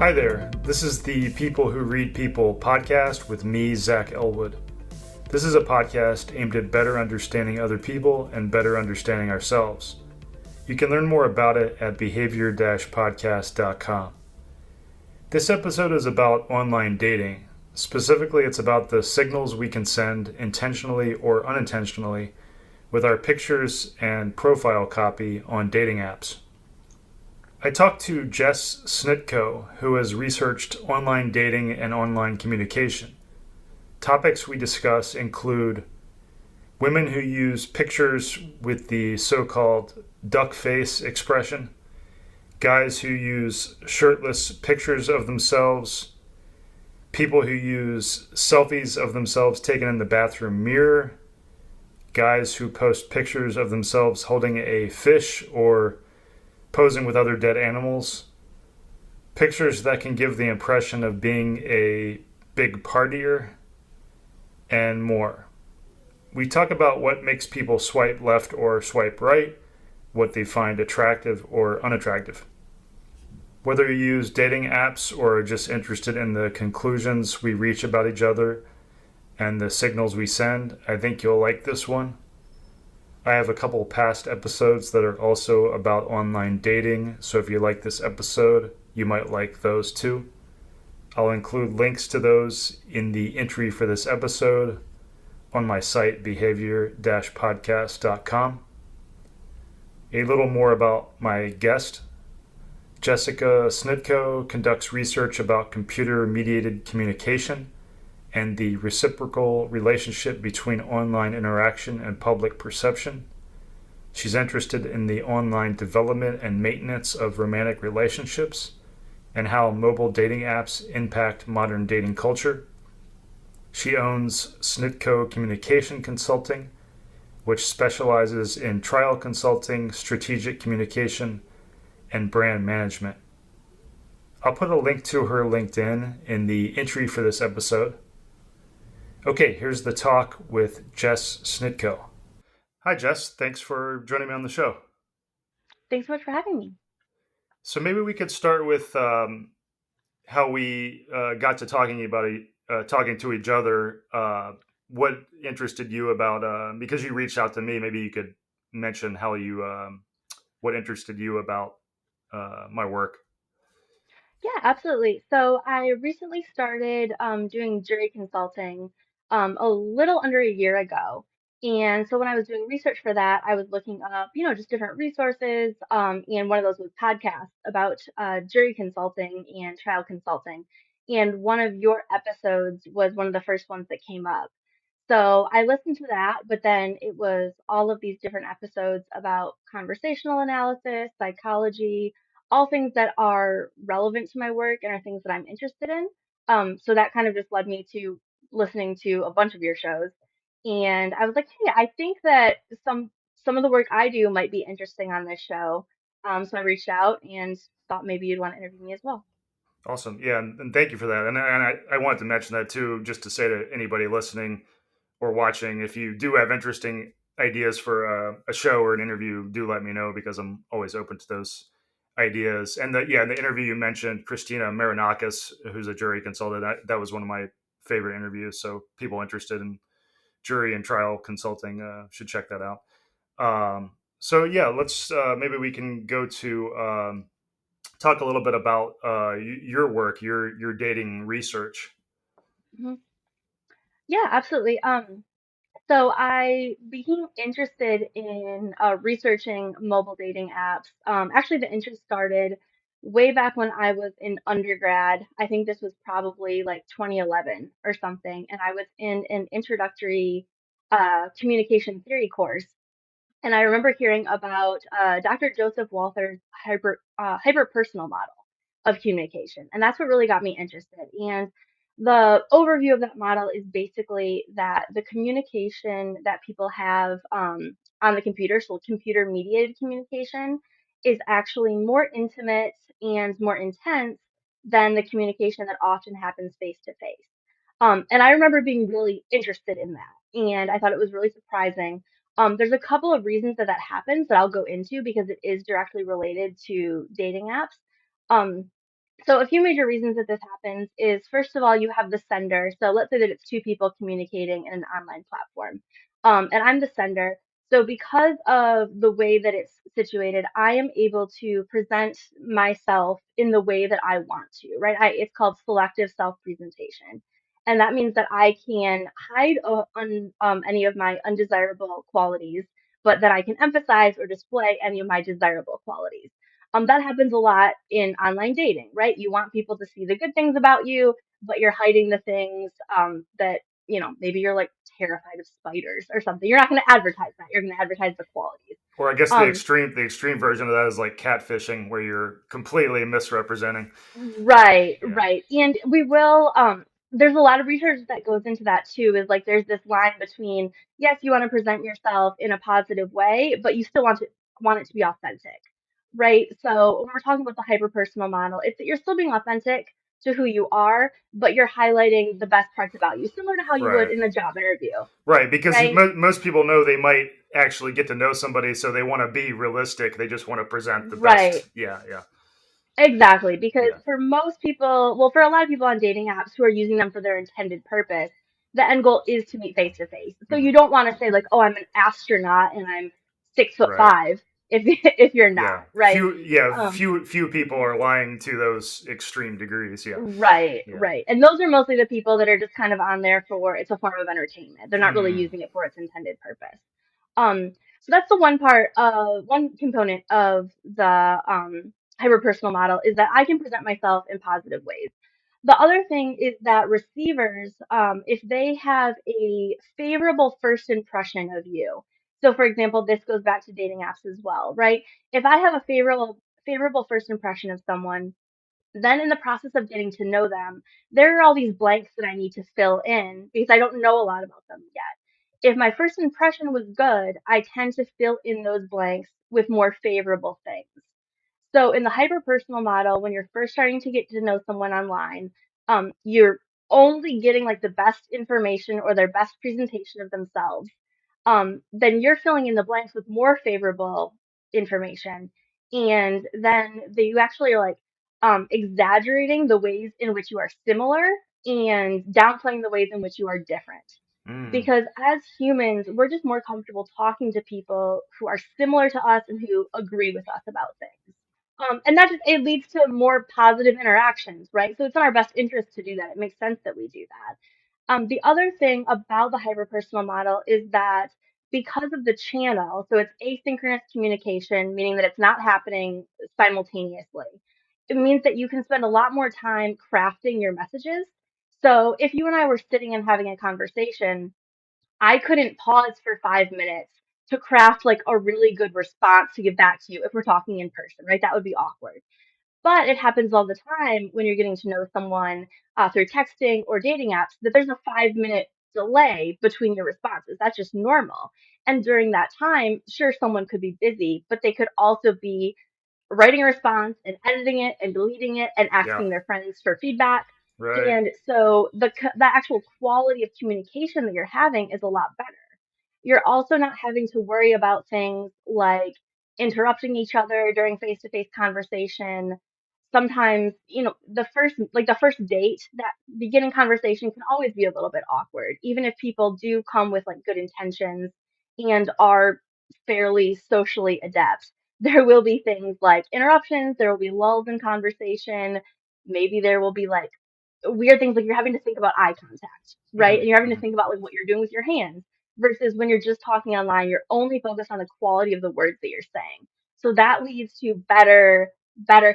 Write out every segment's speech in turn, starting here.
Hi there, this is the People Who Read People podcast with me, Zach Elwood. This is a podcast aimed at better understanding other people and better understanding ourselves. You can learn more about it at behavior-podcast.com. This episode is about online dating. Specifically, it's about the signals we can send intentionally or unintentionally with our pictures and profile copy on dating apps. I talked to Jess Snitko, who has researched online dating and online communication. Topics we discuss include women who use pictures with the so-called duck face expression, guys who use shirtless pictures of themselves, people who use selfies of themselves taken in the bathroom mirror, guys who post pictures of themselves holding a fish or posing with other dead animals, pictures that can give the impression of being a big partier, and more. We talk about what makes people swipe left or swipe right, what they find attractive or unattractive. Whether you use dating apps or are just interested in the conclusions we reach about each other and the signals we send, I think you'll like this one. I have a couple past episodes that are also about online dating, so if you like this episode, you might like those too. I'll include links to those in the entry for this episode on my site, behavior-podcast.com. A little more about my guest. Jessica Snitko conducts research about computer-mediated communication and the reciprocal relationship between online interaction and public perception. She's interested in the online development and maintenance of romantic relationships and how mobile dating apps impact modern dating culture. She owns Snitko Communication Consulting, which specializes in trial consulting, strategic communication, and brand management. I'll put a link to her LinkedIn in the entry for this episode. Okay, here's the talk with Jess Snitko. Hi, Jess. Thanks for joining me on the show. Thanks so much for having me. So maybe we could start with how we got to talking to each other. What interested you about because you reached out to me? Maybe you could mention how you what interested you about my work. Yeah, absolutely. So I recently started doing jury consulting a little under a year ago. And so when I was doing research for that, I was looking up, just different resources. And one of those was podcasts about jury consulting and trial consulting. And one of your episodes was one of the first ones that came up. So I listened to that, but then it was all of these different episodes about conversational analysis, psychology, all things that are relevant to my work and are things that I'm interested in. So that kind of just led me to listening to a bunch of your shows. And I was like, hey, I think that some of the work I do might be interesting on this show. So I reached out and thought maybe you'd want to interview me as well. Awesome. Yeah, and thank you for that. And I wanted to mention that too, just to say to anybody listening or watching, if you do have interesting ideas for a show or an interview, do let me know because I'm always open to those ideas. And in the interview you mentioned Christina Marinakis, who's a jury consultant. That was one of my favorite interviews. So people interested in jury and trial consulting should check that out. So yeah, let's maybe we can go to talk a little bit about your work, your dating research. Mhm. Yeah, absolutely. So I became interested in researching mobile dating apps. Actually, the interest started way back when I was in undergrad. I think this was probably like 2011 or something, and I was in an introductory communication theory course. And I remember hearing about Dr. Joseph Walther's hyperpersonal model of communication, and that's what really got me interested. And the overview of that model is basically that the communication that people have on the computer, so computer mediated communication, is actually more intimate and more intense than the communication that often happens face to face. And I remember being really interested in that, and I thought it was really surprising. There's a couple of reasons that that happens that I'll go into because it is directly related to dating apps. Um, So a few major reasons that this happens is first of all, you have the sender. So let's say that it's two people communicating in an online platform. And I'm the sender. So because of the way that it's situated, I am able to present myself in the way that I want to, right? It's called selective self-presentation. And that means that I can hide any of my undesirable qualities, but that I can emphasize or display any of my desirable qualities. That happens a lot in online dating, right? You want people to see the good things about you, but you're hiding the things that, maybe you're like terrified of spiders or something. You're not going to advertise that. You're going to advertise the qualities. Or I guess Um, the extreme version of that is like catfishing, where you're completely misrepresenting. right, Yeah. right. And we will, there's a lot of research that goes into that too, is like there's this line between, yes, you want to present yourself in a positive way, but you still want it to be authentic, right? So when we're talking about the hyperpersonal model, it's that you're still being authentic to who you are, but you're highlighting the best parts about you, similar to how you would Right. in a job interview, Right. Because right? most people know they might actually get to know somebody, so they want to be realistic. They just want to present the Right. best. Yeah. Yeah. Exactly, because Yeah. for most people, well, for a lot of people on dating apps who are using them for their intended purpose, the end goal is to meet face to face. So Hmm. you don't want to say like, "Oh, I'm an astronaut and I'm 6 foot Right. five," if if you're not, Yeah. right? Um, Few people are lying to those extreme degrees. Yeah. right, Yeah. right. And those are mostly the people that are just kind of on there for it's a form of entertainment. They're not really Mm. using it for its intended purpose. So that's the one part of one component of the hyperpersonal model is that I can present myself in positive ways. The other thing is that receivers, if they have a favorable first impression of you, so for example, this goes back to dating apps as well, right? If I have a favorable first impression of someone, then in the process of getting to know them, there are all these blanks that I need to fill in because I don't know a lot about them yet. If my first impression was good, I tend to fill in those blanks with more favorable things. So in the hyper-personal model, when you're first starting to get to know someone online, you're only getting like the best information or their best presentation of themselves. Then you're filling in the blanks with more favorable information. And then you actually are like exaggerating the ways in which you are similar and downplaying the ways in which you are different. Mm. Because as humans, we're just more comfortable talking to people who are similar to us and who agree with us about things. And that just it leads to more positive interactions, right? So it's in our best interest to do that. It makes sense that we do that. The other thing about the hyperpersonal model is that because of the channel, so it's asynchronous communication, meaning that it's not happening simultaneously. It means that you can spend a lot more time crafting your messages. So if you and I were sitting and having a conversation, I couldn't pause for 5 minutes to craft like a really good response to give back to you if we're talking in person, right? That would be awkward. But it happens all the time when you're getting to know someone through texting or dating apps that there's a 5 minute delay between your responses. That's just normal. And during that time, sure, someone could be busy, but they could also be writing a response and editing it and deleting it and Yeah. asking their friends for feedback. Right. And so the actual quality of communication that you're having is a lot better. You're also not having to worry about things like interrupting each other during face-to-face conversation. Sometimes, the first date, that beginning conversation can always be a little bit awkward, even if people do come with like good intentions and are fairly socially adept. There will be things like interruptions, there will be lulls in conversation, maybe there will be like weird things like you're having to think about eye contact, right? Hmm. And you're having to Hmm. think about like what you're doing with your hands versus when you're just talking online, you're only focused on the quality of the words that you're saying. So that leads to better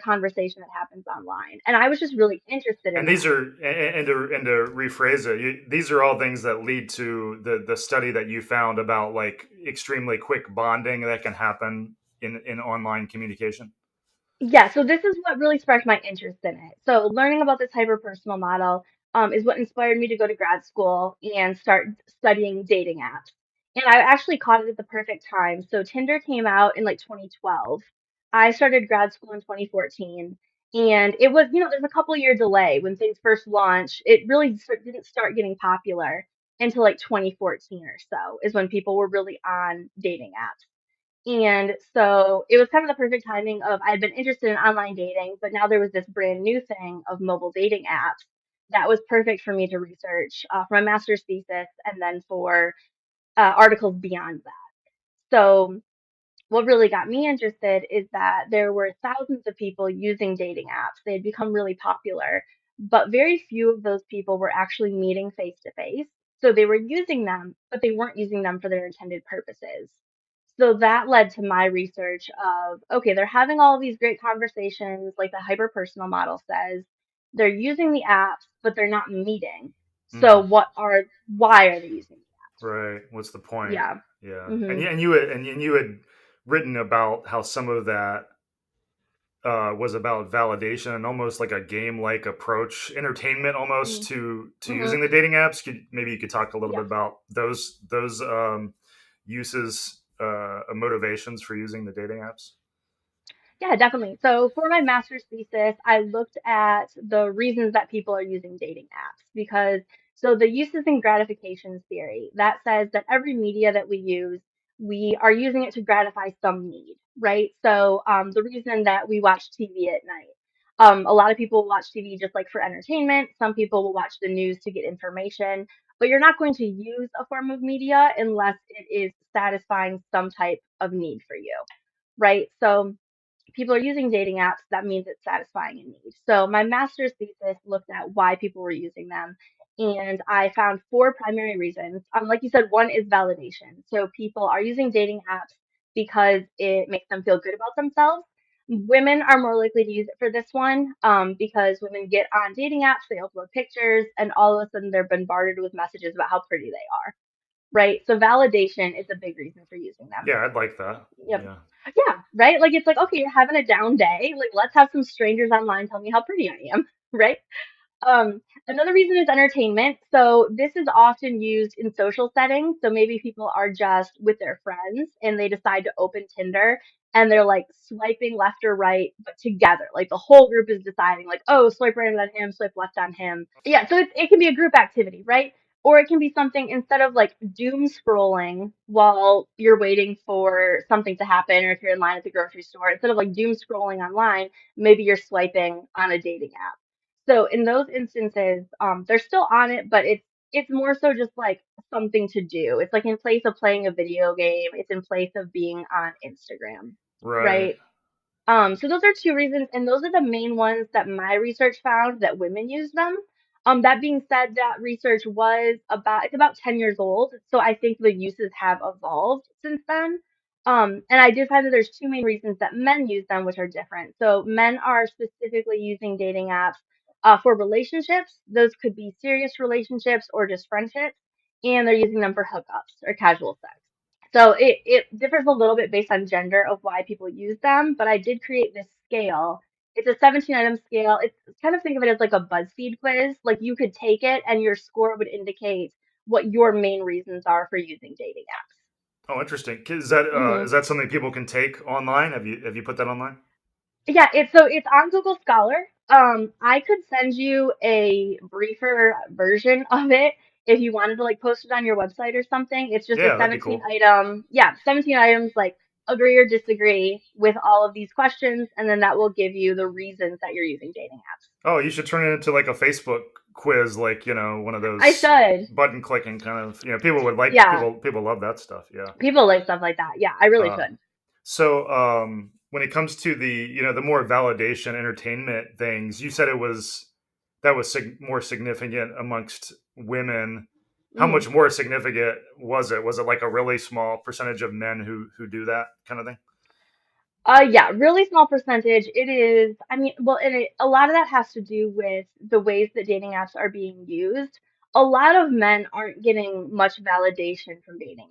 conversation that happens online. And I was just really interested in And that. these are and to rephrase it, these are all things that lead to the study that you found about like extremely quick bonding that can happen in online communication. Yeah, so this is what really sparked my interest in it. So learning about this hyper-personal model is what inspired me to go to grad school and start studying dating apps. And I actually caught it at the perfect time. So Tinder came out in like 2012. I started grad school in 2014. And it was, there's a couple year delay when things first launched. It really didn't start getting popular until like 2014 or so is when people were really on dating apps. And so it was kind of the perfect timing of I'd been interested in online dating, but now there was this brand new thing of mobile dating apps that was perfect for me to research for my master's thesis and then for articles beyond that. So what really got me interested is that there were thousands of people using dating apps. They had become really popular, but very few of those people were actually meeting face to face. So they were using them, but they weren't using them for their intended purposes. So that led to my research of, okay, they're having all of these great conversations, like the hyperpersonal model says. They're using the apps, but they're not meeting. So Mm, why are they using the apps? right. What's the point? Yeah. Yeah. Hmm. And you had written about how some of that was about validation and almost like a game like approach, entertainment almost to Hmm. using the dating apps. Maybe you could talk a little Yeah. bit about those uses, motivations for using the dating apps. Yeah, definitely. So for my master's thesis, I looked at the reasons that people are using dating apps because so the uses and gratifications theory that says that every media that we use, we are using it to gratify some need, right? So the reason that we watch TV at night, a lot of people watch TV just like for entertainment. Some people will watch the news to get information, but you're not going to use a form of media unless it is satisfying some type of need for you, right? So people are using dating apps, that means it's satisfying a need. So my master's thesis looked at why people were using them, and I found four primary reasons. Like you said, one is validation. So people are using dating apps because it makes them feel good about themselves. Women are more likely to use it for this one because women get on dating apps, they upload pictures, and all of a sudden they're bombarded with messages about how pretty they are, right? So validation is a big reason for using them. Yeah, I'd like that. Yep. Yeah. Yeah, right? Like it's like, okay, you're having a down day. Like let's have some strangers online tell me how pretty I am, right? Another reason is entertainment. So this is often used in social settings. So maybe people are just with their friends and they decide to open Tinder and they're like swiping left or right, but together. Like the whole group is deciding, like, oh, swipe right on him, swipe left on him. Yeah, so it can be a group activity, right? Or it can be something instead of like doom scrolling while you're waiting for something to happen, or if you're in line at the grocery store, instead of like doom scrolling online, maybe you're swiping on a dating app. So in those instances, they're still on it, but it's more so just like something to do. It's like in place of playing a video game, it's in place of being on Instagram, Right. right? So those are two reasons, and those are the main ones that my research found that women use them. That being said, that research was it's about 10 years old, so I think the uses have evolved since then. And I did find that there's two main reasons that men use them, which are different. So men are specifically using dating apps for relationships. Those could be serious relationships or just friendships, and they're using them for hookups or casual sex. So it differs a little bit based on gender of why people use them, but I did create this scale. It's a 17 item scale. It's kind of think of it as like a BuzzFeed quiz. Like you could take it and your score would indicate what your main reasons are for using dating Oh, interesting. apps. Is that something people can take online? Have you put that online? Yeah, it's on Google Scholar. I could send you a briefer version of it if you wanted to like post it on your website or something. It's just a Yeah, that'd be 17 cool. item, yeah, 17 items like agree or disagree with all of these questions, and then that will give you the reasons that you're using dating apps. Oh, you should turn it into like a Facebook quiz, like one of I those should. button clicking kind of. People would like Yeah, people love that stuff. Yeah. people like stuff like that. Yeah, I really Uh, should. when it comes to the more validation entertainment things, you said it was that was more significant amongst women. How Mhm. much more significant was it? Was it like a really small percentage of men who do that kind of thing? Yeah, really small percentage. It is, I mean, well, and a lot of that has to do with the ways that dating apps are being used. A lot of men aren't getting much validation from dating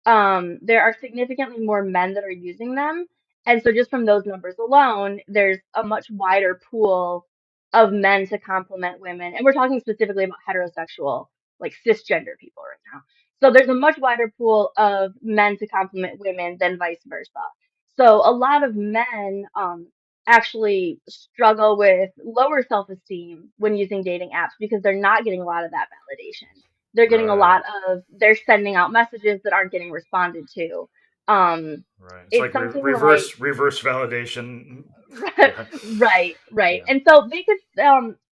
apps. There are significantly more men that are using them. And so just from those numbers alone, there's a much wider pool of men to complement women. And we're talking specifically about heterosexual, like cisgender people right now. So there's a much wider pool of men to complement women than vice versa. So a lot of men actually struggle with lower self-esteem when using dating apps because they're not getting a lot of that validation. They're getting a Right. lot of they're sending out messages that aren't getting responded to. Right. It's It's like something like reverse validation. Yeah. right, right. Yeah. And so they could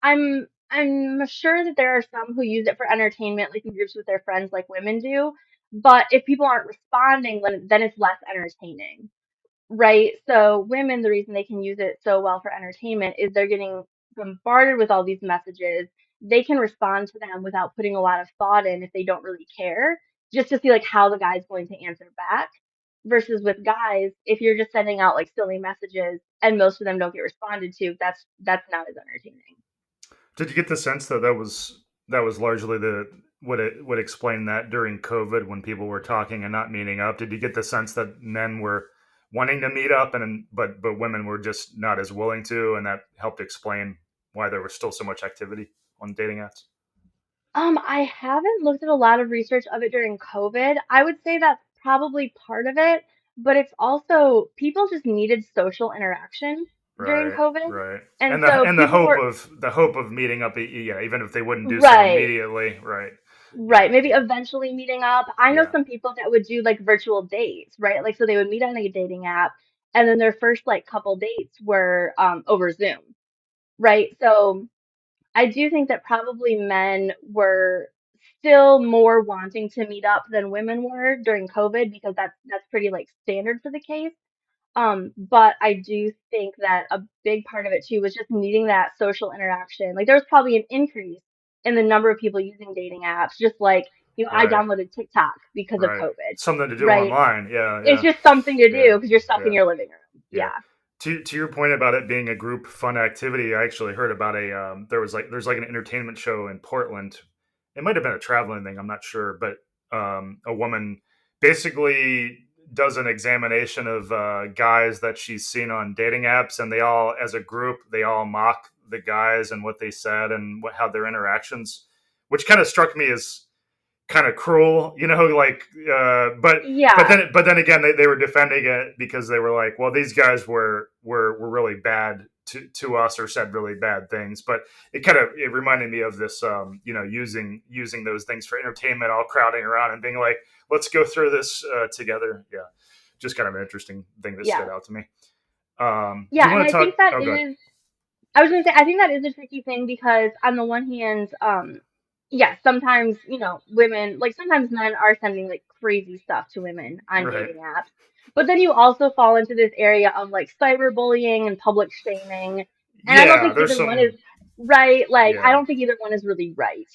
I'm sure that there are some who use it for entertainment, like in groups with their friends, like women do. But if people aren't responding, then it's less entertaining. Right. So women, the reason they can use it so well for entertainment is they're getting bombarded with all these messages. They can respond to them without putting a lot of thought in if they don't really care, just to see like how the guy's going to answer back. Versus with guys, if you're just sending out like silly messages and most of them don't get responded to, that's not as entertaining. Did you get the sense that that was largely the what it would explain that during COVID when people were talking and not meeting up? Did you get the sense that men were wanting to meet up and but women were just not as willing to, and that helped explain why there was still so much activity on dating apps? I haven't looked at a lot of research of it during COVID. I would say that's probably part of it, but it's also people just needed social interaction during Right, COVID. right. And And so the people hope were of yeah, even if they wouldn't do so right, immediately, right. Yeah, right, maybe eventually meeting up. I know yeah, some people that would do like virtual dates, right? Like so they would meet on a dating app and then their first like couple dates were over Zoom, right? So I do think that probably men were still more wanting to meet up than women were during COVID because that's pretty like standard for the case. But I do think that a big part of it too was just needing that social interaction. Like there was probably an increase in the number of people using dating apps, just like, I right, downloaded TikTok because of right. COVID, Something to do right? online. Yeah, It's yeah, just something to yeah, do because you're stuck in yeah. your living room. Yeah. Yeah. To your point about it being a group fun activity, I actually heard about there's like an entertainment show in Portland. It might have been a traveling thing, I'm not sure, but a woman basically does an examination of guys that she's seen on dating apps, and they all, as a group, they all mock the guys and what they said and how their interactions, which kind of struck me as kind of cruel, like Yeah. but then again they were defending it because they were like, well, these guys were really bad to us or said really bad things, but it reminded me of this using those things for entertainment, all crowding around and being like, let's go through this together. Yeah, just kind of an interesting thing that stood Yeah. out to me. Do you Yeah. And want to I talk? think that Oh, good. is I was gonna say, I think that is a tricky thing because on the one hand, yeah, sometimes, women, like sometimes men are sending like crazy stuff to women on Right. dating apps. But then you also fall into this area of like cyberbullying and public shaming. And I don't Yeah, think there's either one is some. right. Like, I Yeah, don't think either one is really right.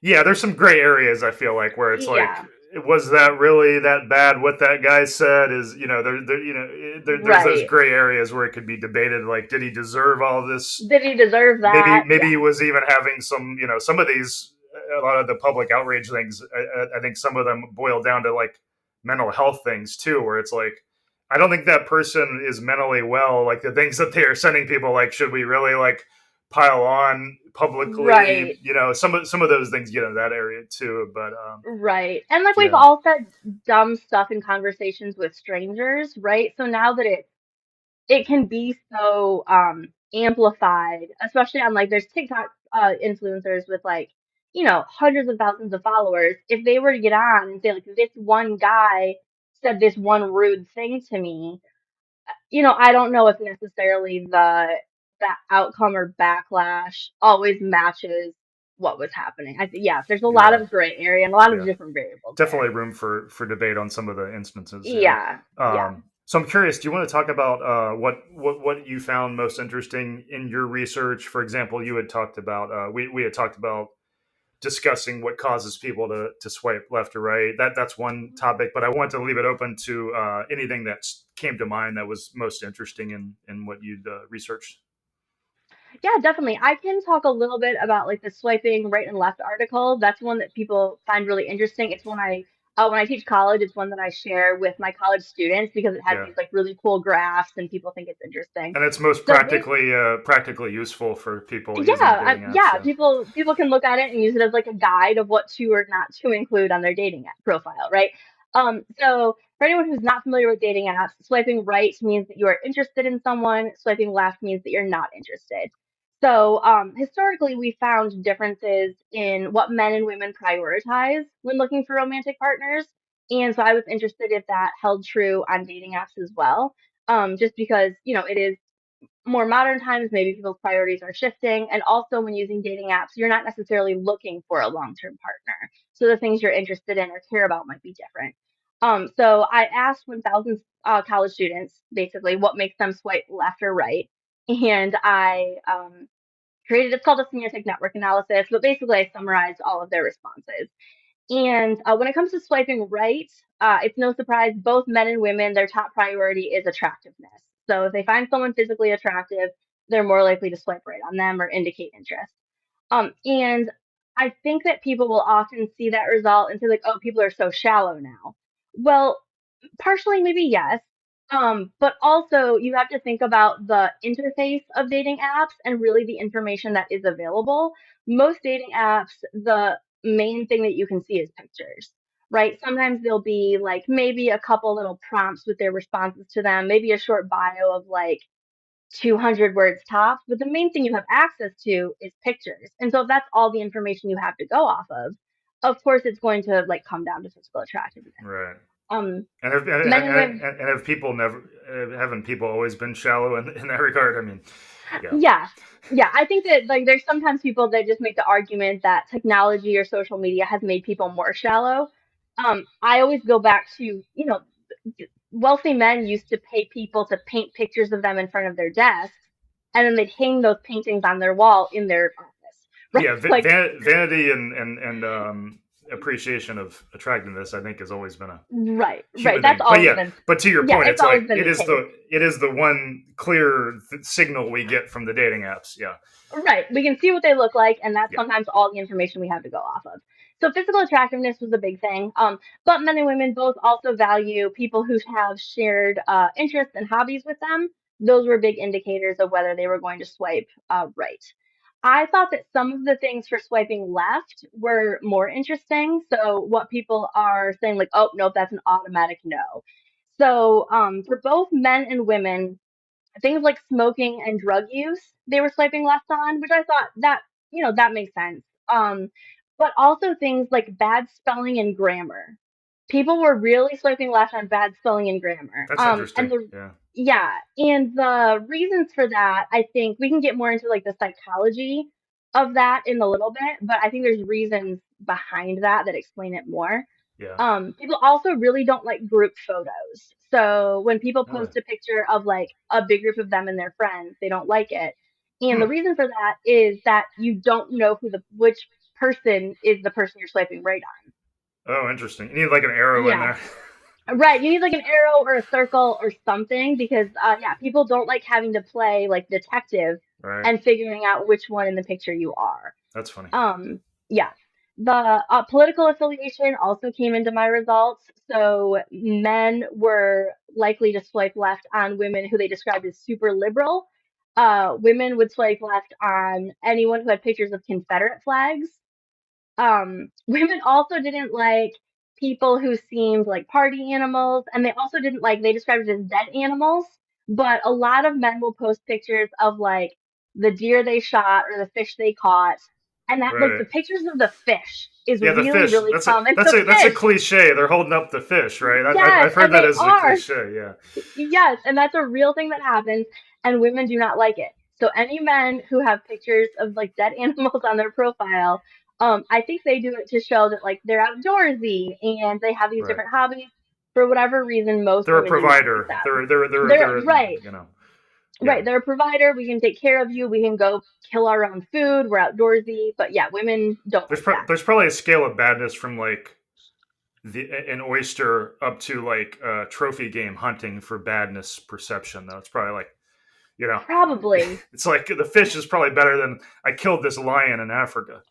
yeah, there's some gray areas, I feel like, where it's like, Yeah, was that really that bad? What that guy said is, there's those right. gray areas where it could be debated. Like, did he deserve all of this? Did he deserve Maybe that? maybe Yeah, he was even having some of these, a lot of the public outrage things. I think some of them boil down to like mental health things too, where it's like, I don't think that person is mentally well. Like the things that they are sending people, like, should we really like pile on publicly? right. Some of those things get in that area too. But Right. And like we've yeah, all said dumb stuff in conversations with strangers, right? So now that it can be so amplified, especially on like there's TikTok influencers with like, hundreds of thousands of followers. If they were to get on and say like this one guy said this one rude thing to me, I don't know if necessarily the outcome or backlash always matches what was happening. Yeah, there's a lot yeah, of gray area and a lot of yeah. different variables Definitely there. room for debate on some of the instances. Yeah. Yeah, yeah. So I'm curious. Do you want to talk about what you found most interesting in your research? For example, you had talked about we had talked about discussing what causes people to swipe left or right. That's one topic, but I wanted to leave it open to anything that came to mind that was most interesting in what you'd researched. Yeah, definitely. I can talk a little bit about like the swiping right and left article. That's one that people find really interesting. It's when I teach college, it's one that I share with my college students because it has Yeah, these like really cool graphs and people think it's interesting. and it's most So this practically useful for people yeah, using dating apps. yeah, Yeah, people can look at it and use it as like a guide of what to or not to include on their dating app profile, right? So for anyone who's not familiar with dating apps, swiping right means that you are interested in someone, swiping left means that you're not interested. So historically, we found differences in what men and women prioritize when looking for romantic partners. And so I was interested if that held true on dating apps as well. Just because, it is more modern times, maybe people's priorities are shifting. And also, when using dating apps, you're not necessarily looking for a long term partner. So the things you're interested in or care about might be different. So I asked 1,000 college students basically what makes them swipe left or right. And I created, it's called a semiotic network analysis, but basically I summarized all of their responses. And when it comes to swiping right, it's no surprise, both men and women, their top priority is attractiveness. So if they find someone physically attractive, they're more likely to swipe right on them or indicate interest. And I think that people will often see that result and say, like, oh, people are so shallow now. Well, partially, maybe yes. But also you have to think about the interface of dating apps and really the information that is available. Most dating apps, the main thing that you can see is pictures, right? Sometimes there'll be like maybe a couple little prompts with their responses to them, maybe a short bio of like 200 words tops, but the main thing you have access to is pictures. And so if that's all the information you have to go off of course it's going to like come down to physical attractiveness. Right. Um, And have, and, Men and and, women. and have people never haven't people always been shallow in that regard? I mean, yeah, Yeah. Yeah, I think that like there's sometimes people that just make the argument that technology or social media has made people more shallow. I always go back to, wealthy men used to pay people to paint pictures of them in front of their desks, and then they'd hang those paintings on their wall in their office, right? yeah. Like, Vanity and appreciation of attractiveness, I think, has always been a right, right. human That's thing. But always yeah, been, but to your yeah, point, it's it's like always been the case. it is the one clear signal we get from the dating apps. Yeah, Right. We can see what they look like, and that's yeah. sometimes all the information we have to go off of. So physical attractiveness was a big thing. But men and women both also value people who have shared interests and hobbies with them. Those were big indicators of whether they were going to swipe right. I thought that some of the things for swiping left were more interesting. So what people are saying, like, oh, no, that's an automatic no. So for both men and women, things like smoking and drug use, they were swiping left on, which I thought that, that makes sense. But also things like bad spelling and grammar. People were really swiping left on bad spelling and grammar. That's interesting. Yeah. Yeah, and the reasons for that, I think we can get more into like the psychology of that in a little bit, but I think there's reasons behind that explain it more. Yeah. People also really don't like group photos. So when people Oh. post a picture of like a big group of them and their friends, they don't like it. And the Hmm. reason for that is that you don't know which person is the person you're swiping right on. Oh, interesting. You need like an arrow in Yeah. there. Right. You need like an arrow or a circle or something because yeah, people don't like having to play like detective Right. and figuring out which one in the picture you are. That's funny. Yeah. The political affiliation also came into my results. So men were likely to swipe left on women who they described as super liberal. Women would swipe left on anyone who had pictures of Confederate flags. Women also didn't like people who seemed like party animals, and they also didn't like, they described it as dead animals. But a lot of men will post pictures of like the deer they shot or the fish they caught, and that like Right. the pictures of the fish is Yeah, the really, fish. really common. The That's a fish, cliche. They're holding up the fish, right? yes, I've heard and that they as a are. cliche. Yeah. Yes, and that's a real thing that happens, and women do not like it. So any men who have pictures of like dead animals on their profile, I think they do it to show that like they're outdoorsy and they have these Right. different hobbies. For whatever reason, most They're a women do not like provider. that. They're They're right, you know. Yeah. right. They're a provider. We can take care of you. We can go kill our own food. We're outdoorsy. But yeah, women don't like that. There's probably a scale of badness from like an oyster up to like trophy game hunting for badness perception. Though it's probably like you know, Probably. it's like the fish is probably better than I killed this lion in Africa.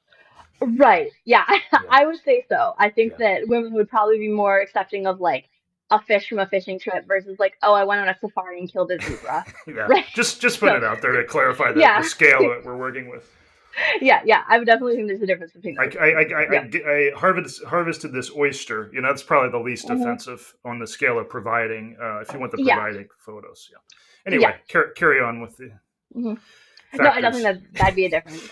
Right. Yeah, Yeah. I would say so. I think Yeah. that women would probably be more accepting of like a fish from a fishing trip versus like, oh, I went on a safari and killed a zebra. Yeah. Right. Just putting So, it out there to clarify the yeah. scale that we're working with. Yeah, yeah. I would definitely think there's a difference between those two. Yep. I harvested this oyster. You know, that's probably the least Hmm. offensive on the scale of providing. If you want the Yeah. providing photos, yeah. Yeah. Anyway, carry on with the Hmm. No, I don't think factors. that'd be a difference.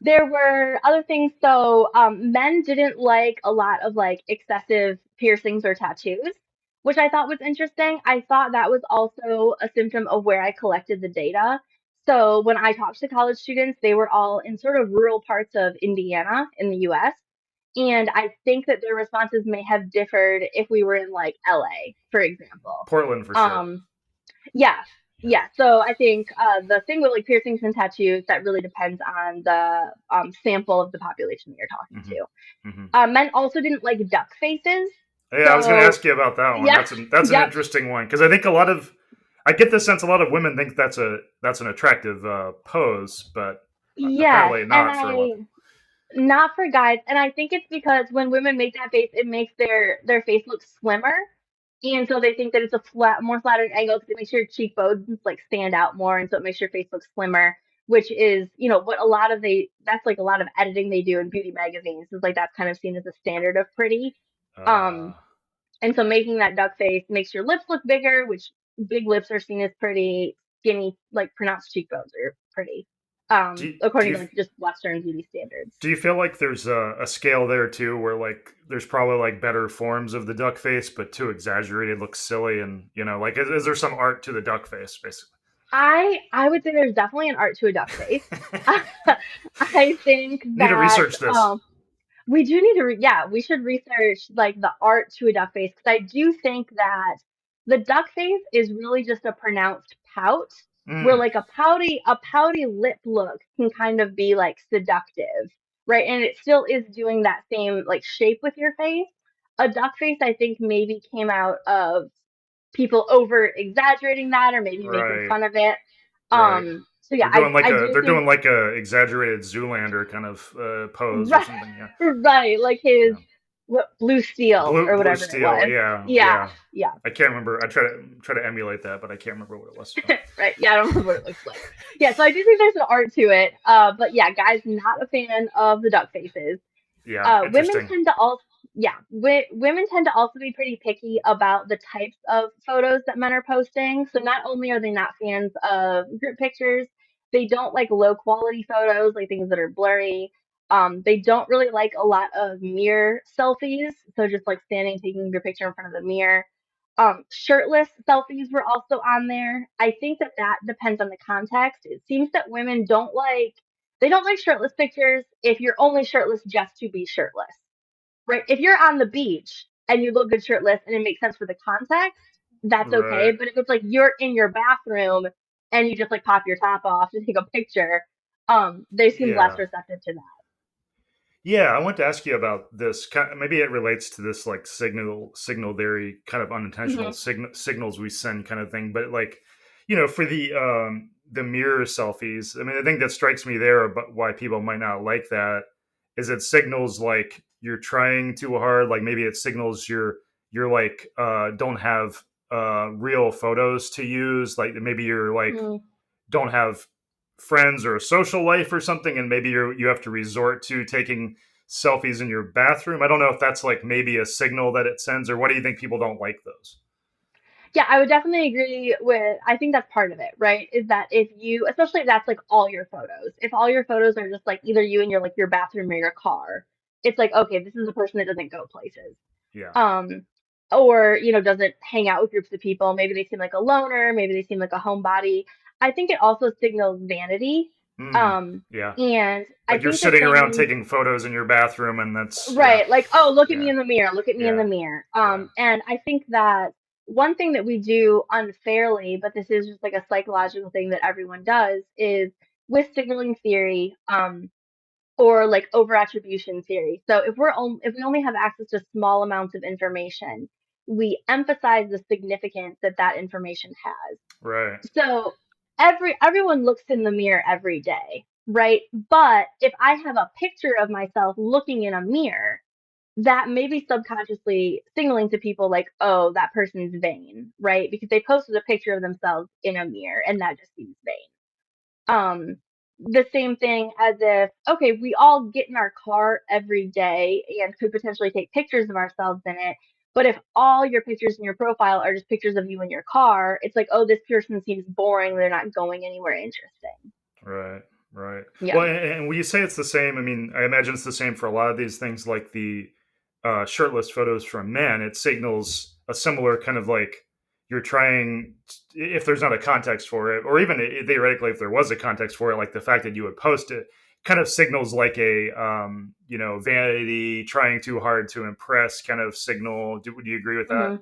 There were other things. So, men didn't like a lot of like excessive piercings or tattoos, which I thought was interesting. I thought that was also a symptom of where I collected the data. So when I talked to college students, they were all in sort of rural parts of Indiana in the US. And I think that their responses may have differed if we were in like LA, for example. Portland for sure. Um, yeah, yeah. So I think the thing with like piercings and tattoos, that really depends on the sample of the population that you're talking Hmm. to. Hmm. Men also didn't like duck faces. Yeah, I was going to So ask you about that one. yeah, That's an yep, interesting one because I think I get the sense a lot of women think that's an attractive pose, but yes, apparently and not for a lot. I not for guys, and I think it's because when women make that face, it makes their face look slimmer, and so they think that it's a more flattering angle because it makes your cheekbones like stand out more, and so it makes your face look slimmer, which is what a lot of that's like a lot of editing they do in beauty magazines. Is like that's kind of seen as a standard of pretty. Um, Uh, and so making that duck face makes your lips look bigger, which big lips are seen as pretty, skinny, like pronounced cheekbones are pretty, do you, do according to you like just Western beauty standards. do you feel like there's a scale there too, where like there's probably like better forms of the duck face, but too exaggerated looks silly, and like is there some art to the duck face, basically? I would say there's definitely an art to a duck face. I think Need to that research this. we do need to yeah, we should research like the art to a duck face because I do think that the duck face is really just a pronounced pout where Mm, like a pouty lip look can kind of be like seductive, right? And it still is doing that same like shape with your face. A duck face I think maybe came out of people over exaggerating that or maybe making right, fun of it. right. So yeah, I do They're think doing like a exaggerated Zoolander kind of pose or right, something. Yeah, right, like his yeah. what blue steel or Blue whatever it Steel. was. Yeah, Yeah, yeah. yeah, I can't remember. I try to emulate that, but I can't remember what it was. So. right. Yeah, I don't remember what it looks like. Yeah, so I do think there's an art to it. But yeah, guys, not a fan of the duck faces. Yeah, Women interesting. tend to also, yeah, women tend to also be pretty picky about the types of photos that men are posting. So not only are they not fans of group pictures, they don't like low quality photos, like things that are blurry. They don't really like a lot of mirror selfies. So just like standing, taking your picture in front of the mirror. Shirtless selfies were also on there. I think that that depends on the context. It seems that women don't like shirtless pictures if you're only shirtless just to be shirtless, right? If you're on the beach and you look good shirtless and it makes sense for the context, that's okay. Right. But if it's like you're in your bathroom and you just like pop your top off to take a picture, they seem less Yeah. receptive to that. Yeah, I want to ask you about this. Maybe it relates to this like signal theory, kind of unintentional Hmm. signals we send kind of thing. But like, for the mirror selfies, I mean, the thing that strikes me there about why people might not like that is it signals like you're trying too hard. Like maybe it signals you're like don't have real photos to use. Like maybe you're like Mm. don't have friends or a social life or something, and maybe you have to resort to taking selfies in your bathroom. I don't know if that's like maybe a signal that it sends, or what do you think people don't like those? Yeah, I would definitely agree with, I think that's part of it, right? Is that if you, especially if that's like all your photos, if all your photos are just like either you in your bathroom or your car, it's like, okay, this is a person that doesn't go places. Yeah. um or doesn't hang out with groups of people. Maybe they seem like a loner, maybe they seem like a homebody. I think it also signals vanity. Mm, um yeah. and I Like you're think the sitting around thing, taking photos in your bathroom, and that's yeah, right, like, oh, look at me yeah, in the mirror, look at me in the yeah, mirror. yeah. And I think that one thing that we do unfairly, but this is just like a psychological thing that everyone does, is with signaling theory, or like over attribution theory. So if we only have access to small amounts of information, we emphasize the significance that that information has. Right, So everyone looks in the mirror every day, right? But if I have a picture of myself looking in a mirror, that may be subconsciously signaling to people like, oh, that person's vain, right? Because they posted a picture of themselves in a mirror and that just seems vain. um the same thing as if, okay, we all get in our car every day and could potentially take pictures of ourselves in it, but if all your pictures in your profile are just pictures of you in your car, it's like, oh, this person seems boring, they're not going anywhere interesting. right, right. Yeah. Well, and when you say it's the same, I mean, I imagine it's the same for a lot of these things, like the shirtless photos from men, it signals a similar kind of like you're trying, if there's not a context for it, or even theoretically, if there was a context for it, like the fact that you would post it kind of signals like a, vanity, trying too hard to impress kind of signal. Would you agree with that? Hmm.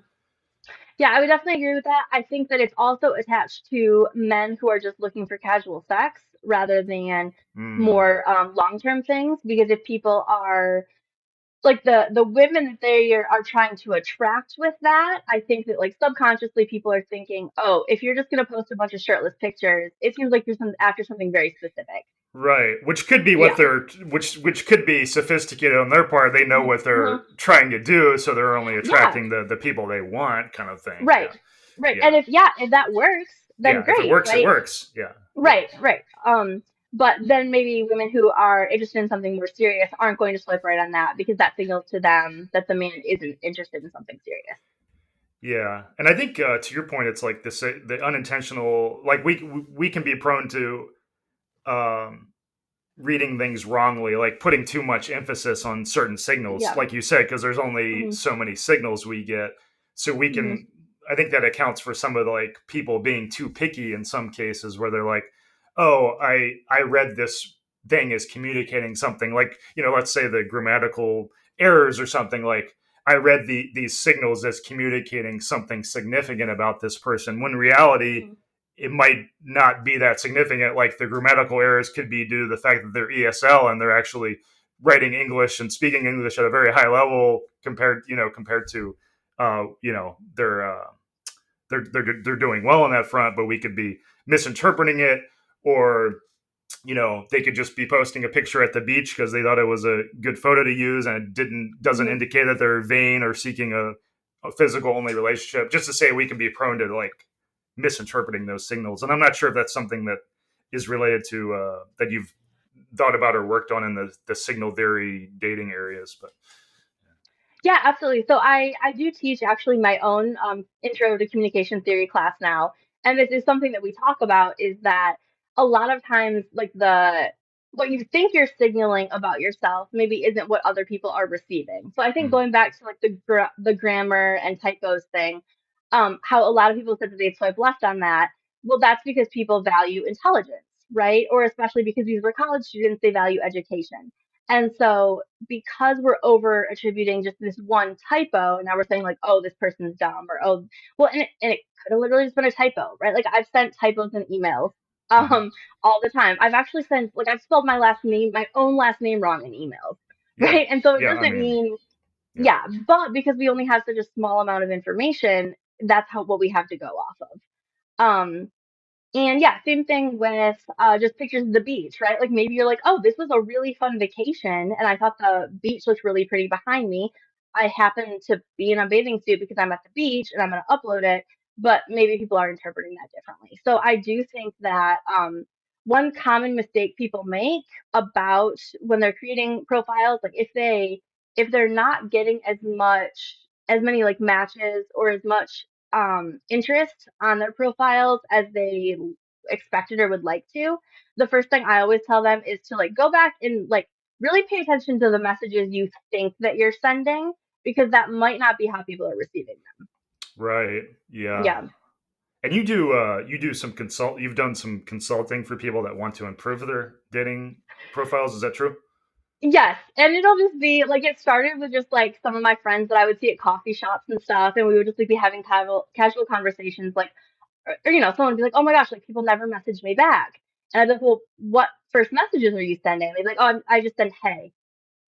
Yeah, I would definitely agree with that. I think that it's also attached to men who are just looking for casual sex rather than Mm, more long-term things. Because if people are like the women that are trying to attract with that, I think that like subconsciously people are thinking, oh, if you're just gonna post a bunch of shirtless pictures, it seems like you're after something very specific. right, which could be what Yeah. they're, which could be sophisticated on their part. They know what they're Hmm. trying to do, so they're only Yeah. attracting the people they want, kind of thing. Right. Yeah, Right. And yeah, if yeah, if that works, then yeah. If it great, works, it right? works. Yeah, yeah. Right, right. But then maybe women who are interested in something more serious aren't going to swipe right on that because that signals to them that the man isn't interested in something serious. Yeah, and I think to your point, it's like the unintentional. Like we can be prone to um, reading things wrongly, like putting too much emphasis on certain signals, Yeah. like you said, because there's only Hmm. so many signals we get. So we Hmm. can. I think that accounts for some of the like people being too picky in some cases, where they're like, "Oh, I read this thing as communicating something." Like let's say the grammatical errors or something like. I read these signals as communicating something significant about this person. When in reality, Hmm. it might not be that significant. Like the grammatical errors could be due to the fact that they're ESL and they're actually writing English and speaking English at a very high level compared to they're doing well on that front, but we could be misinterpreting it, or they could just be posting a picture at the beach because they thought it was a good photo to use, and it doesn't Hmm. indicate that they're vain or seeking a physical only relationship. Just to say, we can be prone to like misinterpreting those signals, and I'm not sure if that's something that is related to that you've thought about or worked on in the signal theory dating areas. But Yeah, absolutely. So I do teach actually my own intro to communication theory class now, and this is something that we talk about is that a lot of times like the what you think you're signaling about yourself maybe isn't what other people are receiving. So I think mm, going back to like the grammar and typos thing, how a lot of people said that they'd swipe left on that. Well, that's because people value intelligence, right? Or especially because these were college students, they value education. And so because we're over attributing just this one typo, now we're saying like, oh, this person's dumb, or oh, well, and it could have literally just been a typo, right? Like I've sent typos in emails, mm-hmm. um, all the time. I've actually sent like I've spelled my last name, my own last name wrong in emails, Yeah, right? And so it yeah. I doesn't mean, mean, yeah, yeah, but because we only have such a small amount of information, that's how what we have to go off of. Um, and yeah, same thing with just pictures of the beach, right? Like maybe you're like, oh, this was a really fun vacation, and I thought the beach looked really pretty behind me. I happen to be in a bathing suit because I'm at the beach and I'm going to upload it, but maybe people are interpreting that differently. So I do think that one common mistake people make about when they're creating profiles, like if they're not getting as many like matches or as much interest on their profiles as they expected or would like to, the first thing I always tell them is to like go back and like really pay attention to the messages you think that you're sending because that might not be how people are receiving right, them. yeah. Yeah. And you do some consult. You've done some consulting for people that want to improve their dating profiles. Is that true? Yes, and it'll just be like it started with just like some of my friends that I would see at coffee shops and stuff, and we would just like be having casual conversations, like or, someone would be like, "Oh my gosh, like people never message me back," and I'd be like, "Well, what first messages are you sending?" They'd be like, "Oh, I just send hey,"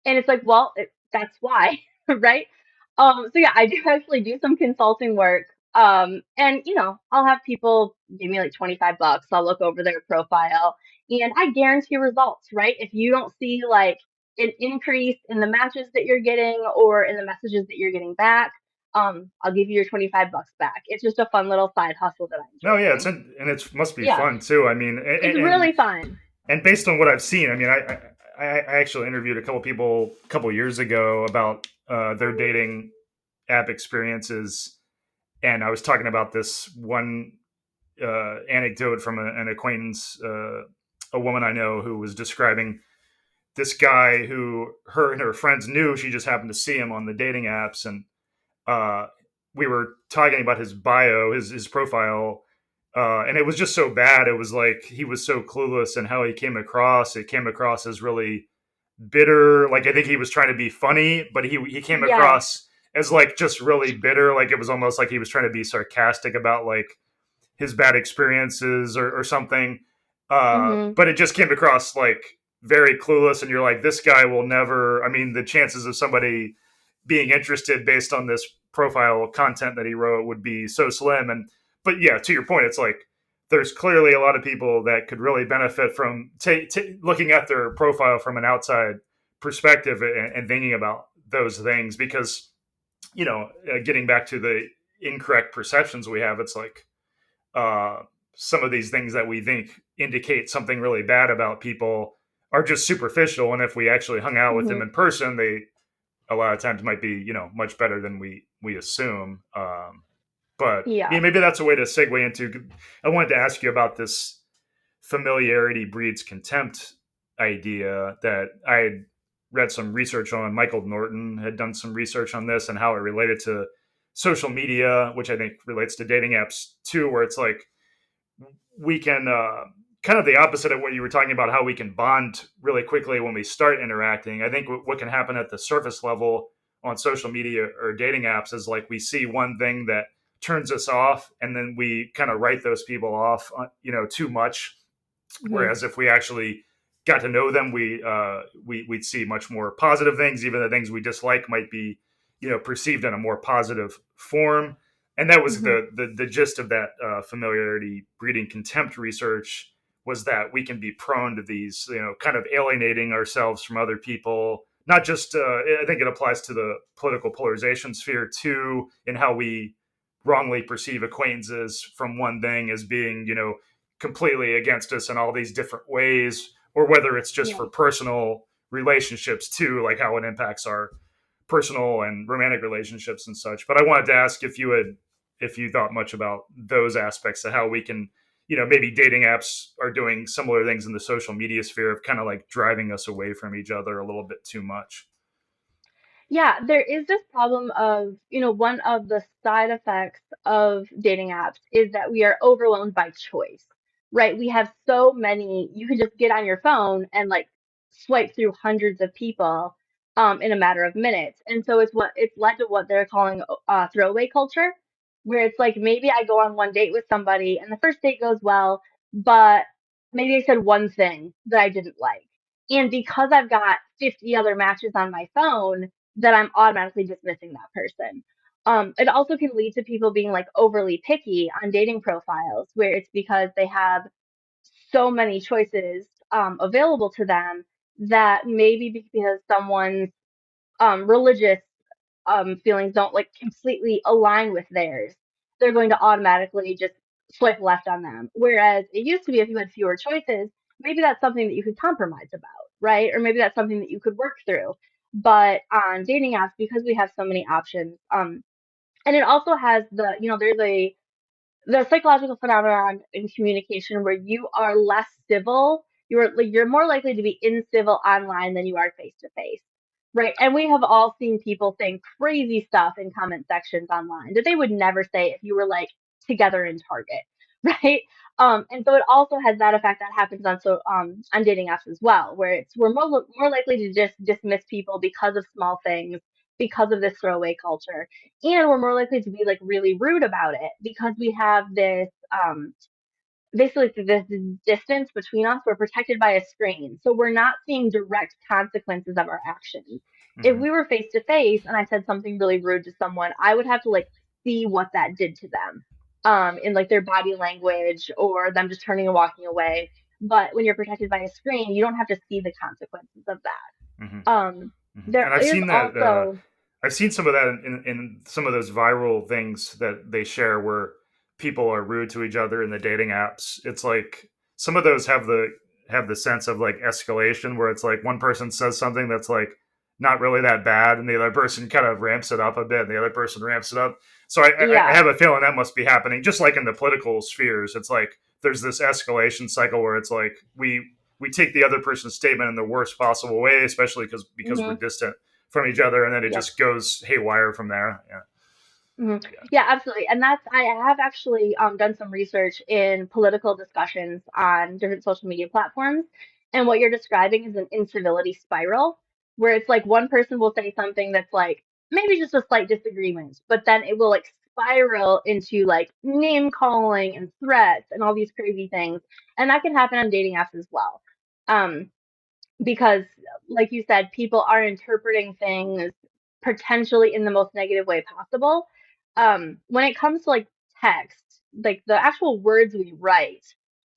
and it's like, well, that's why, right? So yeah, I do actually do some consulting work. And I'll have people give me like $25. I'll look over their profile and I guarantee results, right? If you don't see like an increase in the matches that you're getting or in the messages that you're getting back, I'll give you your $25 back. It's just a fun little side hustle that I No, enjoy yeah, doing. and it must be Yeah, fun too. I mean, it's really fun. and based on what I've seen, I mean, I actually interviewed a couple people a couple years ago about their dating app experiences, and I was talking about this one anecdote from an acquaintance, a woman I know who was describing this guy who her and her friends knew. She just happened to see him on the dating apps, and uh, we were talking about his bio, his profile, and it was just so bad. It was like he was so clueless, and how he came across. It came across as really bitter. Like I think he was trying to be funny, but he came Yeah. across as like just really bitter. Like it was almost like he was trying to be sarcastic about like his bad experiences or something. Hmm. But it just came across like very clueless, and you're like, this guy will never. I mean, the chances of somebody being interested based on this profile content that he wrote would be so slim. And but yeah, to your point, it's like there's clearly a lot of people that could really benefit from looking at their profile from an outside perspective and thinking about those things because getting back to the incorrect perceptions we have, it's like uh, some of these things that we think indicate something really bad about people are just superficial, and if we actually hung out with them Hmm. in person, they a lot of times might be much better than we assume. But Yeah. yeah, maybe that's a way to segue into. I wanted to ask you about this familiarity breeds contempt idea that I had read some research on. Michael Norton had done some research on this and how it related to social media, which I think relates to dating apps too, where it's like we can kind of the opposite of what you were talking about, how we can bond really quickly when we start interacting. I think what can happen at the surface level on social media or dating apps is like we see one thing that turns us off, and then we kind of write those people off, too much. Hmm. Whereas if we actually got to know them, we'd see much more positive things. Even the things we dislike might be, perceived in a more positive form. And that was Hmm. the gist of that familiarity breeding contempt research, was that we can be prone to these, kind of alienating ourselves from other people. Not just, I think it applies to the political polarization sphere too, in how we wrongly perceive acquaintances from one thing as being, completely against us in all these different ways, or whether it's just for Yeah. personal relationships too, like how it impacts our personal and romantic relationships and such. But I wanted to ask if you thought much about those aspects of how we can, maybe dating apps are doing similar things in the social media sphere of kind of like driving us away from each other a little bit too much. Yeah, there is this problem of, one of the side effects of dating apps is that we are overwhelmed by choice, right? We have so many, you can just get on your phone and like swipe through hundreds of people in a matter of minutes. And so it's led to what they're calling throwaway culture, where it's like maybe I go on one date with somebody and the first date goes well, but maybe I said one thing that I didn't like. And because I've got 50 other matches on my phone, that I'm automatically dismissing that person. It also can lead to people being like overly picky on dating profiles, where it's because they have so many choices available to them that maybe because someone's religious feelings don't like completely align with theirs, they're going to automatically just swipe left on them. Whereas it used to be if you had fewer choices, maybe that's something that you could compromise about, right? Or maybe that's something that you could work through. But on dating apps, because we have so many options, and it also has there's the psychological phenomenon in communication where you are less civil. You're more likely to be incivil online than you are face to face. Right. And we have all seen people saying crazy stuff in comment sections online that they would never say if you were like together in Target. Right. And so it also has that effect that happens on dating apps as well, where we're more likely to just dismiss people because of small things, because of this throwaway culture, and we're more likely to be like really rude about it because we have this basically this distance between us. We're protected by a screen, so we're not seeing direct consequences of our actions. If Mm-hmm. we were face to face and I said something really rude to someone, I would have to like see what that did to them in like their body language or them just turning and walking away. But when you're protected by a screen, you don't have to see the consequences of that. Mm-hmm. Mm-hmm. There And I've is seen that. also I've seen some of that in some of those viral things that they share where people are rude to each other in the dating apps. It's like some of those have the sense of like escalation where it's like one person says something that's like not really that bad, and the other person kind of ramps it up a bit, and the other person ramps it up. So I yeah. have a feeling that must be happening, just like in the political spheres. It's like there's this escalation cycle where it's like we take the other person's statement in the worst possible way, especially because we're Hmm. distant from each other, and then it Yep. just goes haywire from there. Yeah, Mhm. yeah. Yeah, absolutely. And that's, I have actually done some research in political discussions on different social media platforms. And what you're describing is an incivility spiral, where it's like one person will say something that's like maybe just a slight disagreement, but then it will like spiral into like name calling and threats and all these crazy things. And that can happen on dating apps as well. Um, because like you said, people are interpreting things potentially in the most negative way possible. When it comes to like text, like the actual words we write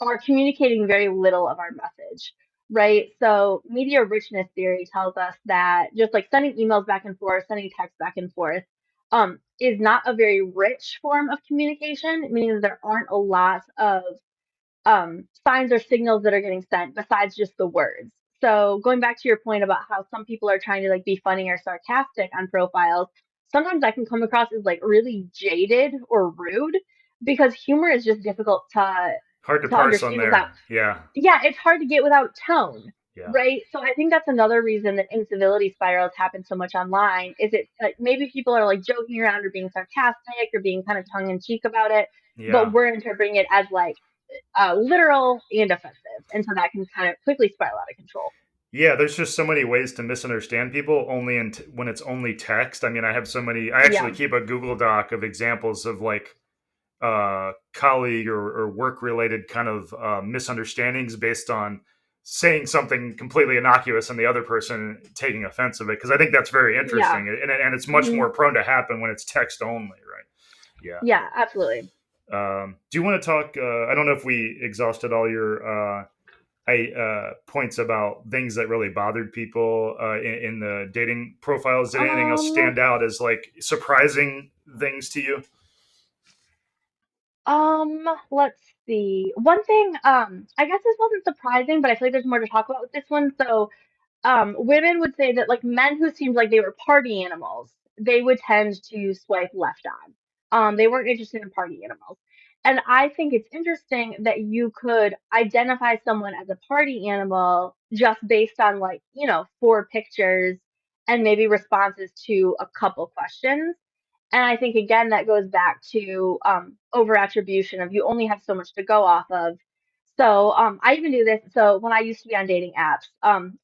are communicating very little of our message, right? So media richness theory tells us that just like sending emails back and forth, sending text back and forth, is not a very rich form of communication, meaning there aren't a lot of signs or signals that are getting sent besides just the words. So going back to your point about how some people are trying to like be funny or sarcastic on profiles, sometimes that can come across as like really jaded or rude because humor is just difficult Hard to to parse on understand without, there. Yeah, yeah, it's hard to get without tone, yeah, right? So I think that's another reason that incivility spirals happen so much online is it like maybe people are like joking around or being sarcastic or being kind of tongue in cheek about it, but yeah. we're interpreting it as like literal and offensive, and so that can kind of quickly spiral out of control. Yeah, there's just so many ways to misunderstand people only when it's only text. I mean, I have so many. I actually Yeah, keep a Google Doc of examples of like colleague or work related kind of misunderstandings based on saying something completely innocuous and the other person taking offense of it. Because I think that's very yeah, interesting, and it's much hmm, more prone to happen when it's text only, right? Yeah. yeah, absolutely. Do you want to talk? I don't know if we exhausted all your points about things that really bothered people in the dating profiles. Did anything else Um, stand out as like surprising things to you? let's see. One thing, I guess this wasn't surprising, but I feel like there's more to talk about with this one. So, women would say that like men who seemed like they were party animals, they would tend to swipe left on. They weren't interested in party animals. And I think it's interesting that you could identify someone as a party animal just based on like, you know, four pictures and maybe responses to a couple questions. And I think again that goes back to over attribution of you only have so much to go off of. So I even do this. So when I used to be on dating apps,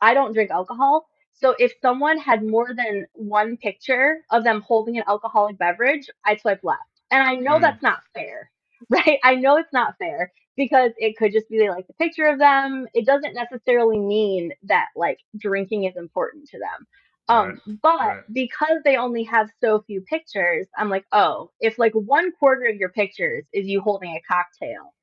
I don't drink alcohol. So if someone had more than one picture of them holding an alcoholic beverage, I'd swipe left. And I know Mm, that's not fair, right? I know it's not fair because it could just be they like the picture of them. It doesn't necessarily mean that like drinking is important to them. right, But right, because they only have so few pictures, I'm like, oh, if like one quarter of your pictures is you holding a cocktail,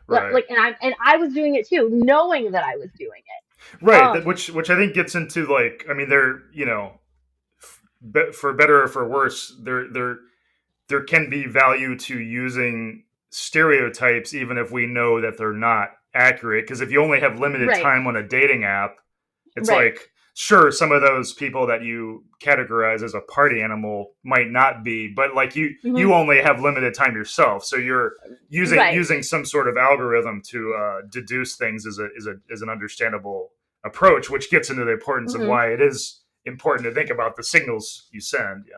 right, like, and I was doing it too, knowing that I was doing it. right. Which I think gets into like, I mean, they're for better or for worse, there can be value to using stereotypes even if we know that they're not accurate. Because if you only have limited Right, time on a dating app, it's right, like sure some of those people that you categorize as a party animal might not be, but like you hmm, only have limited time yourself, so you're right, using some sort of algorithm to deduce things is an understandable approach, which gets into the importance of hmm. why it is important to think about the signals you send. Yeah,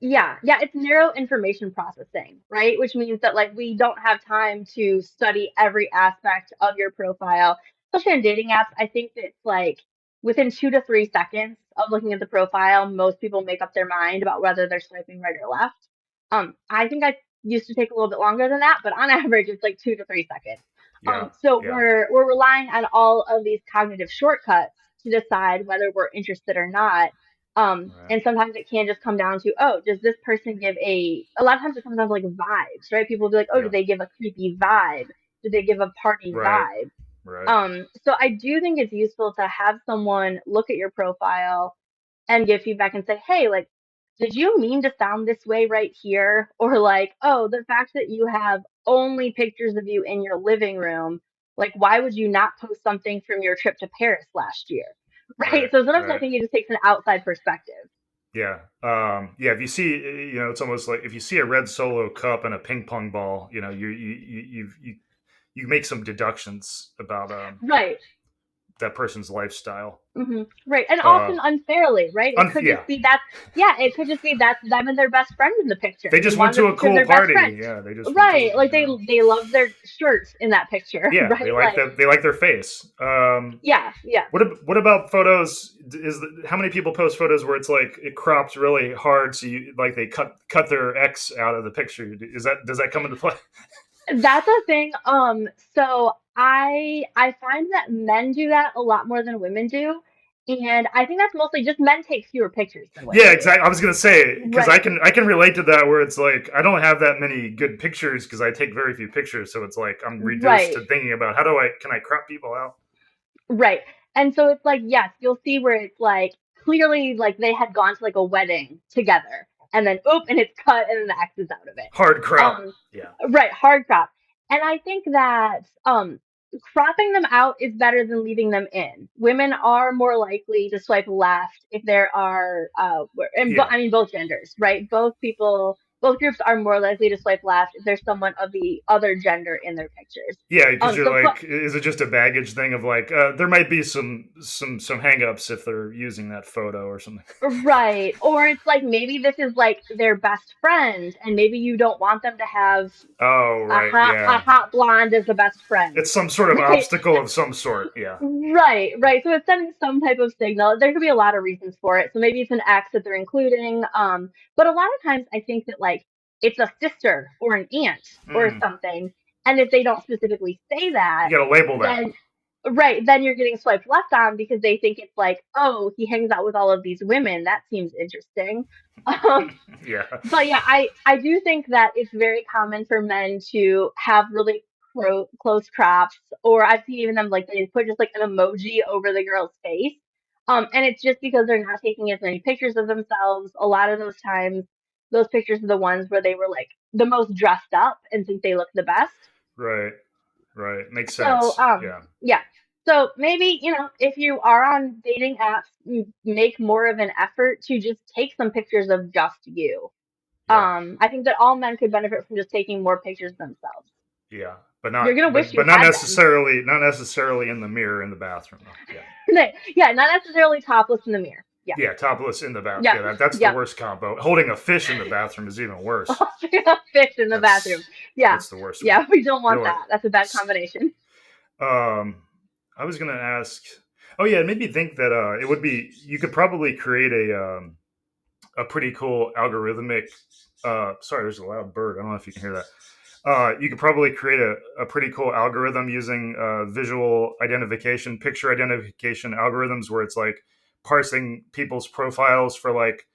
Yeah, yeah, it's narrow information processing, right? Which means that like we don't have time to study every aspect of your profile. Especially on dating apps, I think that it's like within 2 to 3 seconds of looking at the profile, most people make up their mind about whether they're swiping right or left. I think I used to take a little bit longer than that, but on average, it's like 2 to 3 seconds. yeah, So yeah, we're relying on all of these cognitive shortcuts to decide whether we're interested or not, right, and sometimes it can just come down to, oh, does this person give a lot of times it comes down to like vibes, right? People will be like, oh, do yeah, they give a creepy vibe? Do they give a party right, vibe? right, So I do think it's useful to have someone look at your profile and give feedback and say, hey, like, did you mean to sound this way right here? Or like, oh, the fact that you have only pictures of you in your living room, like, why would you not post something from your trip to Paris last year? Right. right, So sometimes I right. think it just takes an outside perspective. Yeah. Yeah. If you see, it's almost like if you see a red solo cup and a ping pong ball, you make some deductions about Right. that person's lifestyle. Right. And Uh, often unfairly, right? It could yeah, just be that, yeah, it could just be that's them and their best friend in the picture. they They just went wanted a to a picture of cool their best friend. party. Yeah, they just went to Right. Like you know. they love their shirts in that picture, Yeah, they right? like Like, that. They like their face. yeah, yeah. What about photos? How many people post photos where it's like it crops really hard, so you like they cut their X out of the picture? Is that does that come into play? That's a thing. So I find that men do that a lot more than women do. And I think that's mostly just men take fewer pictures than Yeah, women do. exactly. I was gonna say because Right. I can relate to that where it's like I don't have that many good pictures because I take very few pictures, so it's like I'm reduced Right. to thinking about how do I can I crop people out? Right. And so it's like, yes, you'll see where it's like clearly like they had gone to like a wedding together and then oop and it's cut and then the X is out of it. Hard crop. Um, Yeah, right, hard crop. And I think that cropping them out is better than leaving them in. Women are more likely to swipe left if there are yeah, I mean both genders, right? Both groups are more likely to swipe left if there's someone of the other gender in their pictures. yeah. Because you're So like, is it just a baggage thing of like there might be some hangups if they're using that photo or something? right. Or it's like maybe this is like their best friend and maybe you don't want them to have Oh, right. a Yeah, hot blonde as the best friend. it's some sort of Right. obstacle of some sort. Yeah, Right, right. So it's sending some type of signal. There could be a lot of reasons for it. So maybe it's an X that they're including. But a lot of times I think that like it's a sister or an aunt or mm, something. And if they don't specifically say that, you got to label that. then right, then you're getting swiped left on because they think it's like, oh, he hangs out with all of these women. That seems interesting. Um, Yeah, but yeah, I do think that it's very common for men to have really close crops, or I've seen even them like they put just like an emoji over the girl's face. And it's just because they're not taking as many pictures of themselves. A lot of those times, those pictures are the ones where they were like the most dressed up and think they look the best. right, right. Makes So, sense. Yeah, yeah. So maybe, if you are on dating apps, make more of an effort to just take some pictures of just you. yeah, I think that all men could benefit from just taking more pictures themselves. yeah. You're gonna wish you But not had them. necessarily not necessarily in the mirror in the bathroom though. Yeah. Yeah, not necessarily topless in the mirror. Yeah, Yeah, topless in the bath. yeah, Yeah, that's the yeah. worst combo. Holding a fish in the bathroom is even worse. Fish in the bathroom. That's Yeah, that's the worst one. yeah. We don't want Really. that. That's a bad combination. Um, I was gonna ask. Oh yeah, it made me think that it would be you could probably create a pretty cool algorithmic. Sorry, there's a loud bird. I don't know if you can hear that. You could probably create a pretty cool algorithm using visual identification, picture identification algorithms, where it's like parsing people's profiles for like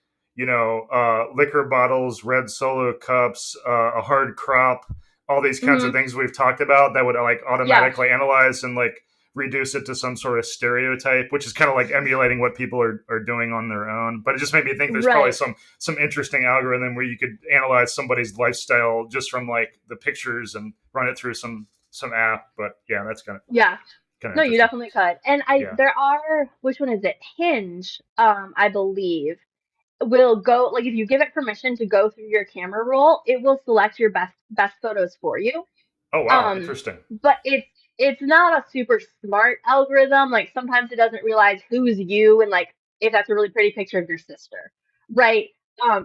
liquor bottles, red solo cups, a hard crop, all these kinds of Hmm. things we've talked about that would like Yeah, automatically analyze and like reduce it to some sort of stereotype, which is kind of like emulating what people are doing on their own. But it just made me think there's probably right. some interesting algorithm where you could analyze somebody's lifestyle just from like the pictures and run it through some app. But yeah, that's Yeah. kind of No, you interesting. definitely could. And I Yeah. there are which one is it? Hinge, I believe, will go like if you give it permission to go through your camera roll, it will select your best photos for you. Oh wow, Um, interesting. but it's not a super smart algorithm. Like sometimes it doesn't realize who's you and like if that's a really pretty picture of your sister, right?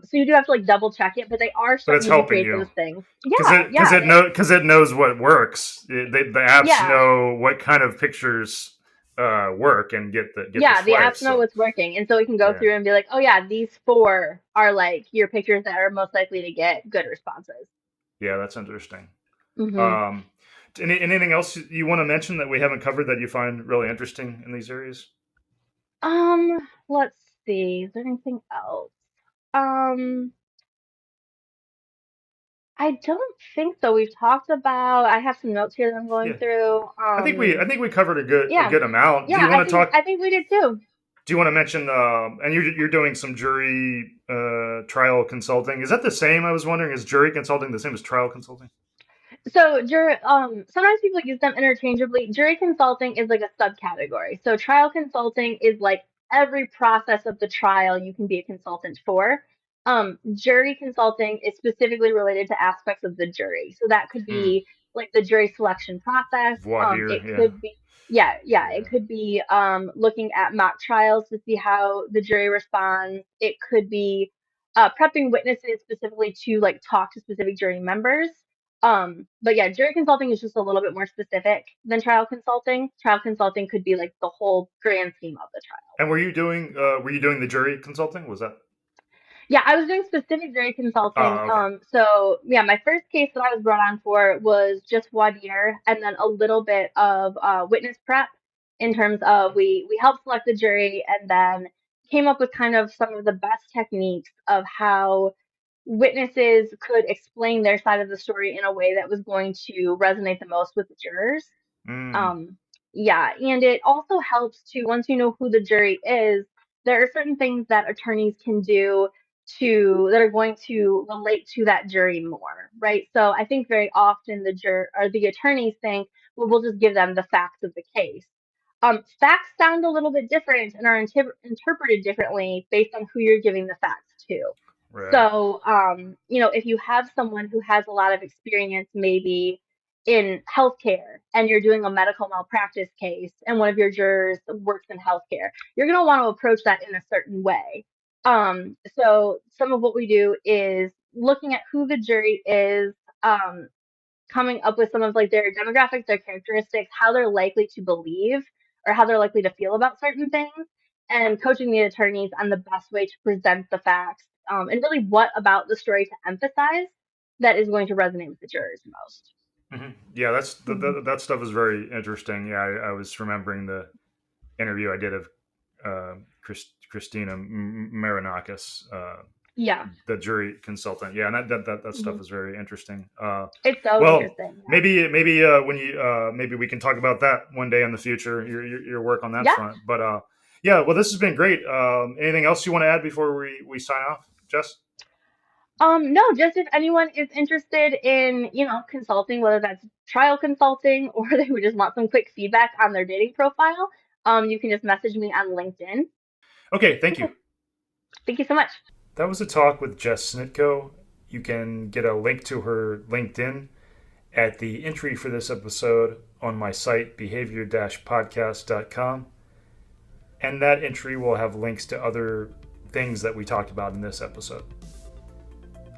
So you do have to like double check it, but they are But it's starting to helping create you those things. Yeah, yeah, because it knows what works. The apps yeah, know what kind of pictures work and get the yeah. The swipes. apps know So what's working, and so we can go yeah, through and be like, oh yeah, these four are like your pictures that are most likely to get good responses. yeah, that's interesting. Hmm. Um, anything else you want to mention that we haven't covered that you find really interesting in these areas? Let's see. Is there anything else? Um, I don't think so. We've talked about, I have some notes here that I'm going Yeah, through. I think we covered a Yeah, good amount. Do yeah, you want to talk? I think we did too. Do you want to mention? And you're doing some jury trial consulting. Is that the same? I was wondering. Is jury consulting the same as trial consulting? So, sometimes people use them interchangeably. Jury consulting is like a subcategory. So, trial consulting is like every process of the trial you can be a consultant for. Jury consulting is specifically related to aspects of the jury. So that could Hmm. be like the jury selection process. Voir dire. It Yeah. could be. Yeah. It Yeah. could be looking at mock trials to see how the jury responds. It could be prepping witnesses specifically to like talk to specific jury members. But yeah, jury consulting is just a little bit more specific than trial consulting. Trial consulting could be like the whole grand scheme of the trial. And were you doing the jury consulting? Was that? Yeah, I was doing specific jury consulting. Okay. So yeah, my first case that I was brought on for was just one year, and then a little bit of witness prep in terms of we helped select the jury, and then came up with kind of some of the best techniques of how witnesses could explain their side of the story in a way that was going to resonate the most with the jurors. Mm, Um, yeah, and it also helps to, once you know who the jury is, there are certain things that attorneys can do that are going to relate to that jury more, right? So I think very often the attorneys think, well, we'll just give them the facts of the case. Facts sound a little bit different and are interpreted differently based on who you're giving the facts to. right. So, if you have someone who has a lot of experience, maybe in healthcare, and you're doing a medical malpractice case, and one of your jurors works in healthcare, you're going to want to approach that in a certain way. So some of what we do is looking at who the jury is, um, coming up with some of like their demographics, their characteristics, how they're likely to believe or how they're likely to feel about certain things, and coaching the attorneys on the best way to present the facts, and really what about the story to emphasize that is going to resonate with the jurors most. Yeah, Mhm. that stuff is very interesting. Yeah, I was remembering the interview I did of Christina Marinakis, Yeah. the jury consultant. Yeah, and that stuff Mhm. is very interesting. It's so Well, interesting. Yeah. maybe when you maybe we can talk about that one day in the future. Your work on that Yeah. front. But yeah, well, this has been great. Anything else you want to add before we sign off, Jess? No, just if anyone is interested in, consulting, whether that's trial consulting or they would just want some quick feedback on their dating profile, you can just message me on LinkedIn. Okay, thank Yeah. you. Thank you so much. That was a talk with Jess Snitko. You can get a link to her LinkedIn at the entry for this episode on my site, behavior-podcast.com. And that entry will have links to other things that we talked about in this episode.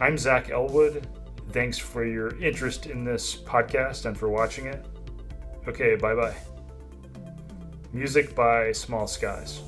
I'm Zach Elwood. Thanks for your interest in this podcast and for watching it. Okay, bye bye. Music by Small Skies.